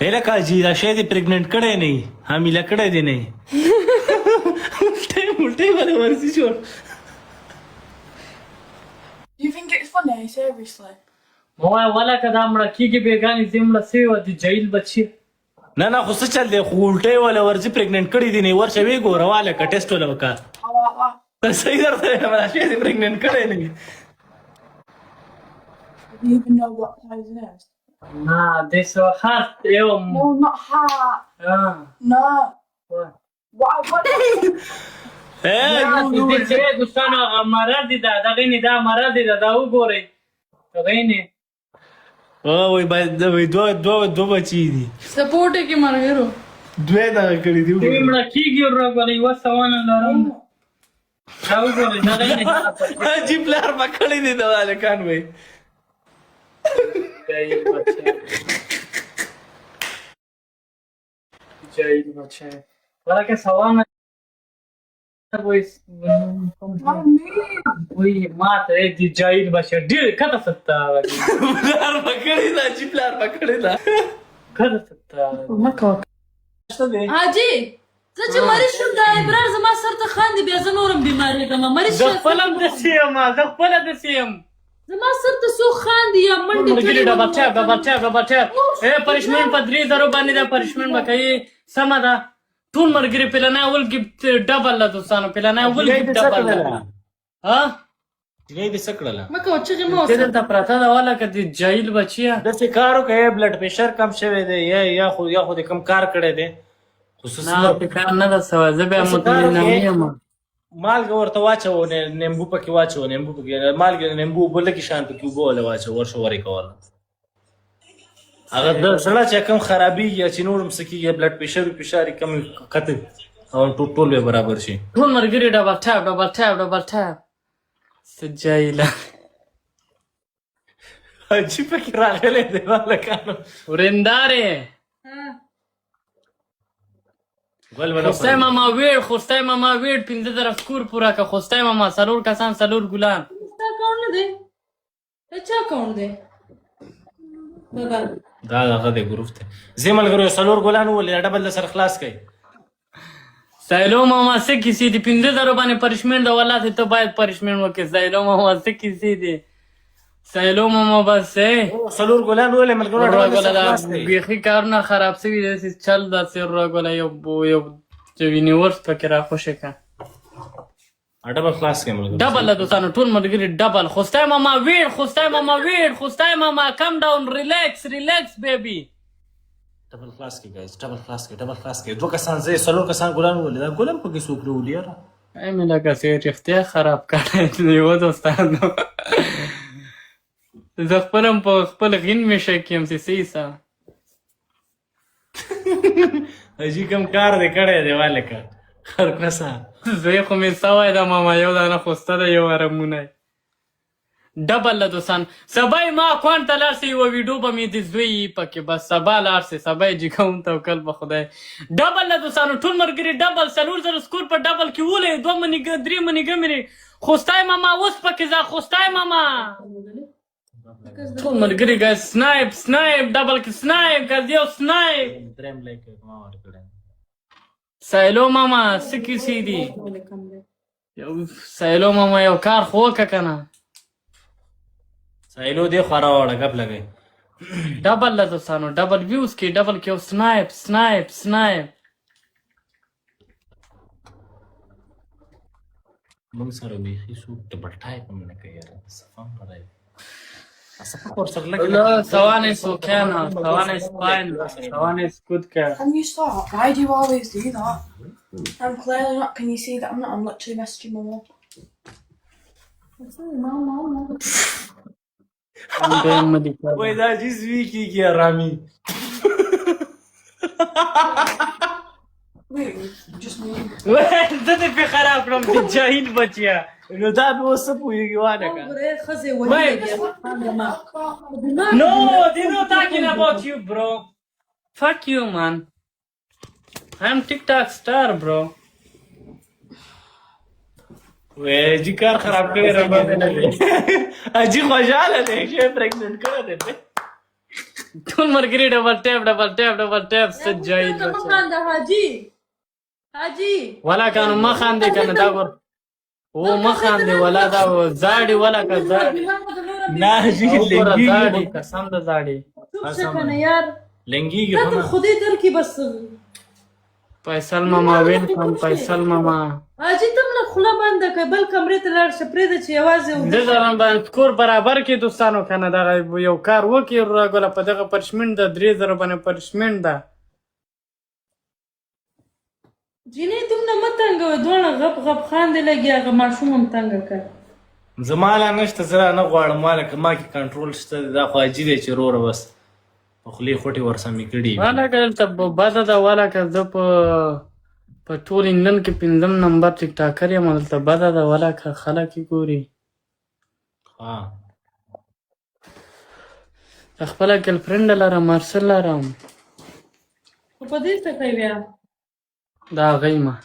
هله Qazi دا شاید پریگننٹ کړي نه حامله کړي دي نه الټه ولا ورسي جوړ. Do you think it's funny? Seriously? وای ولا کدا مړه کیږي بیگانی زمړه سی و دي جیل بچي نه نه خو څه چل دی خو الټه ولا ورسي پریگننٹ کړي دي نه ورشه وی ګورواله کا ټیسټ ولا وکا I like that. صحیح درته ما شاید پریگننٹ کړي نه. Do you even know what size it is? نه دیسو هات یو No, not heart. No. What? دې چې دوستانو مراد دي دا دغه نه دا مراد دي دا وګورئ دغه نه وای باید دوی دو بچی دي Support it, Margero. دوی دا کړی دی دې مړه کیږي ورغلې وسونه لرم دا وګورئ دغه نه عجیب لار ما کړی دی دا الکان وای جاي بچه ولکه سوانه وای ماته دې جاهل بچه ډېر کته ستا لار ما کړی دا عجیب لار ما کړی دا کته ستا حاجی زه چې مریض شوم دا ابرار زما سر ته خاندي بیا زه نورم بیمارې کړم مریض زه خپله هم داسې یم زه خپله داسې یم زما سر ته څو خاندي یا منډې ملګري ډبرچاپ پریشمن په 3 درو باندې دا پریشمن به کوي سمه ده ټول ملګري پلانه اول کې ډبل له دوستانو پلانه اول کې ډبل ها دې دې سکړه مکه او چغې مو دې ته پراته دا والا کدي جاهل بچیا د څه کارو کوي بلډ پریشر کم شوی دی یا خو دې کم کار کړی دی خصوصا نه فکر نه ده سوا زه بیا مطمئن نه یم مالګه ورته واچو نیمبو پکې واچو نیمبو پکې مالګه نیمبو بل کې شان پکې وبو ولا واچو ورشو ورې کوله اگر د سړی چې کم خرابېږي یا چې نور هم څه کېږي بلډ پریشر کم کته او ټول به برابر شي ټول ملګري ډبل ټاپ سجایله عجیب پکې راغلی دی والکانو ورنداره خوستای ماما ویړ 15 طرف کور پورا که خوستای ماما سلور کسان سلور ګلان ستا اکاونټ نه دی دا چا اکاونټ دی بابا دا هغه دی ګروپ ته زه ملګرو سلور ګلان ولې ډبل سر خلاص کړي سایلو ماما څه کیسې دي 15 باندې پریشمنټ ده والله ته باید پریشمنټ وکړې سایلو ماما څه کیسې دي سایلو ماما بس سلور ګلان ولې ملګرو ډبل سر خلاص کړي بیخي کارونه خراب شوي داسې چل داسې راګوله یو یونیورس پکې راخوشې که ډبل خلاص کړي ملګرو ډبل له دوستانو ټول ملګري ډبل خوستای ماما خوستای ماما کم ډاون ریلیکس بیبي ډبل خلاص کړي ګایز ډبل خلاص کړي دوه کسان زه سلور کسان ګلان ولې دا ګلم پکې څوک ولې یاره مې لکه سې رښتیا خراب کړی دی و دوستانو زه خپل هم په خپل غین مې شک یم چې صحیح سه اجي کوم کار دې کړی دی والکه خر کسا زه خو مې سوای دا ماما یو دانه خوسته ده یو ارمونه ډبل له دوستان سبا یې ما اکاونټ ته لاړ سي یوه ویډیو به مې د زوی پکې بس سبا لاړ سي سبا یې جګوم توکل په خدای ډبل له دوستانو ټول ملګري ډبل 4 سکور په ډبل کې ولې 2 منې 3 منې ګمرې خوستای ماما اوس پکې ځه خوستای ماما ټول ملګري ګا سنایپ ډبل کې سنایپ ګا یو سنایپ دریم لایک ما ورکړم سایلو ماما څه کیسې دي یو سایلو ماما یو کار خو وکړه که نه سایلو دې خورا وړه غپ لګي ډبل له دوستانو ډبل ویوز کې ډبل کې یو سنایپ موږ سره بیخي څوک ډبل ټایپ هم نه کوي یاره صفا هم راځي صفا ورسره لګي سوانه سوکانا سوانه سپاین سوانه سکوتکا Can you stop? Why do you always do that? I'm clearly not. Can you see that I'm not? I'm literally messaging my mum. وای دا چې زوی کېږي ارامي Wait, just me. زه دې پې خراب کړم د جاهل بچیا نو دا به اوس څه پوهېږي وانه که خزه ولې No, they're not talking about you, bro. Fuck you, man. I'm TikTok star, bro. وای جی کار خراب کړی را باندې نه دی اجي خوشحاله دی چې پریګننټ کړی دی ټول ملګري ډبل ټیپ څه جاهل ته مه بچی. خانده حاجي حاجي ولا کنه مه خاندې کنه دا ور او مه خاندې ولا دا زاړي ولا که زاړي نه جی وګوره لنګي زاړي قسم د زاړي چوپ شه کنه یار لنګي دا ته خدای درکې بس فیصل ماما ویلکم فیصل ماما حاجي ته مله خوله بنده کړه بل کمرې ته لاړ شه پرېږده چې یوازې د ځان باندې کور برابر کې دوستانو کنه دغه یو کار وکړي راګله په دغه پرشمنټ ده 3000 باندې پرشمنټ ده جینۍ دومره مه تنګوه دواړه غپ غپ خاندې لګي هغه ماشوم هم تنګه کړ زما لا نشته زه نه غواړم ماله که ما کې کنټرول شته دا خو عجیب دی چې وروره بس په خولې خوټې ورسمې کړي وي. والا که دلته بده ده والا که زه په ټول انګلند کې 5م نمبر ټیک ټاکر یم دلته بده ده والا که خلک یې ګوري ها خپله ګرلفرنډ لرم مارسل لرم خو په دې څه کوي بیا دا هغوی ما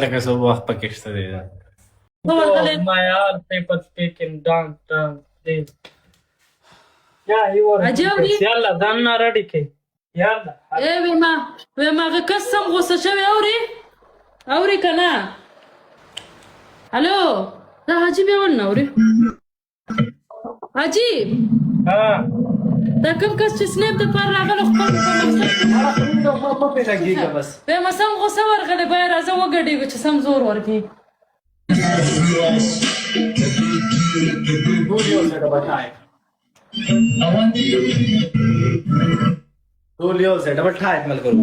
لکه څه وخت پکې شته دی My all people speaking don't please. Yeah, you are. عجب دی. یالا ځان نه ready کړئ. یالا. ویما هغه کس سم غوسه شوی اوري که نه هلو دا حاجي بیا ونه اوري حاجي ها. دا کوم کس چې سنیپ دپاره راغلی خپل په مقصد بس ویما سم غوسه ورغلی باید راځه وګډېږو چې سم زور ورکړي ټول یو ځای ډبل ټایپ ملګرو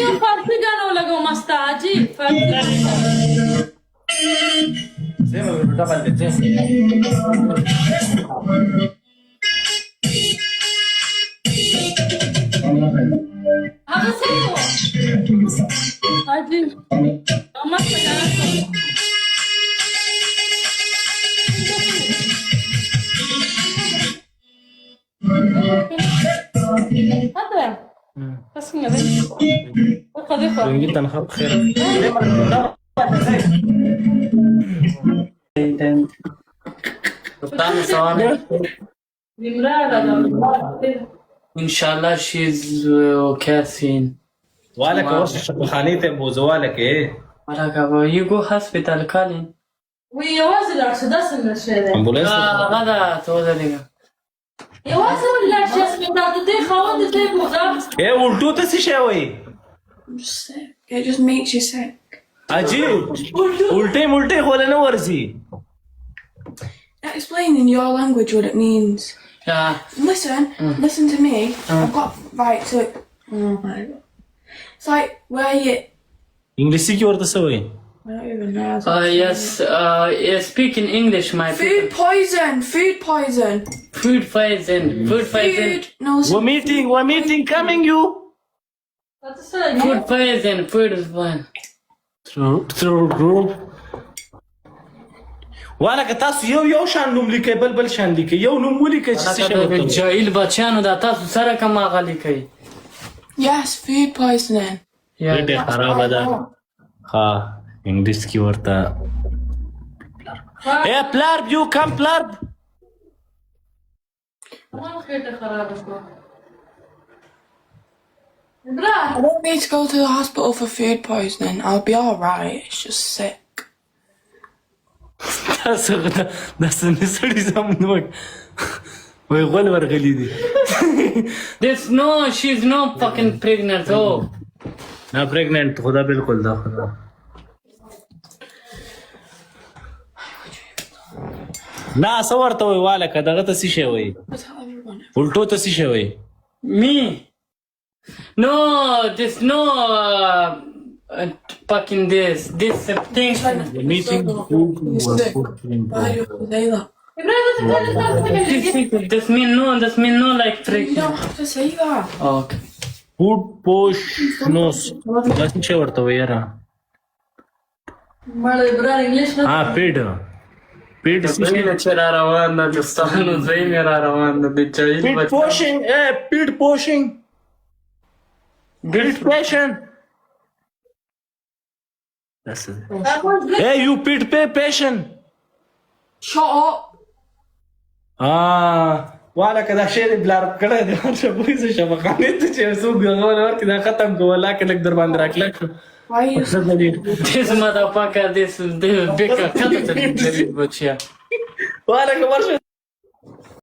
یو فارسي ګانا ولګو مسته حاجي فارسي زه مې ډبل دی هغه څه و حاجي مسته ګانا هذا بس كذا وقضيفه رنګي تنخوا بخیر Sultan Sawan. بمرارة Inshallah she's okay soon. والك اوس خاني ته بوزواله کې Malaka, you go hospital calling. ويوازي العرش ده سنة الشيء امبولانس هذا توزنيga. يوازي العرش اسمه ده تي خوان تي مغاب اے الټو ته څه شی وای I'm just sick. It just makes you sick. عجیب الټه خول نه ورسي Explain in your language what it means. Yeah. Listen to me. I've got right. So, oh my god, it's like where you. انګلیسي کې ورته څه وای I don't even know. how to Yes. Speak in English, my Food poison. Food poison. Food poison. Food poison. Food. No. و meeting coming you Food poison. Food is fine. والک تاسو یو شان نوم لیکي بل شان لیکي یو نوم ولیکي چې څه شی ورته جاهل بچیانو دا تاسو سره کوم غلي کوي. Yes, food poisoning. ډېر خراب ده ها انګلیس کې ورته اے پلارب یو کم پلارب ما خير خراب اسمه I don't need to go to the hospital for food poisoning. I'll be alright. It's just sick. تاسو دا څنګه سړی زمونږ وای غول ورغلی دي She's no fucking pregnant. Oh. نا پریگننٹ خدا بالکل دا خدا نا څه وای والک دغه ته څه شی وای I'll tell everyone. الټو ته څه شی وای Me? No, there's no fucking this thing. meeting Why do you have to say that? This mean no like You pregnant. don't have to say that. Okay. فود پوش نوس دا څه ورته وای را مړ برار انګلیش نه ها پیډ زین چې را روان ده دوستانو زین را روان ده د چایل پیډ بچ پوشنګ اے پیډ پوشنګ پیډ پیشن Hey, you pit pay patient. Shut up. والا که دا شعر بلار کړی دی ورشه پوه شه شفقانې ته چې څوک غول ورکړي دا ختم کوه لا که لږ در باندې راکلک شو Why are you This motherfucker, this big cut. والا که ورشه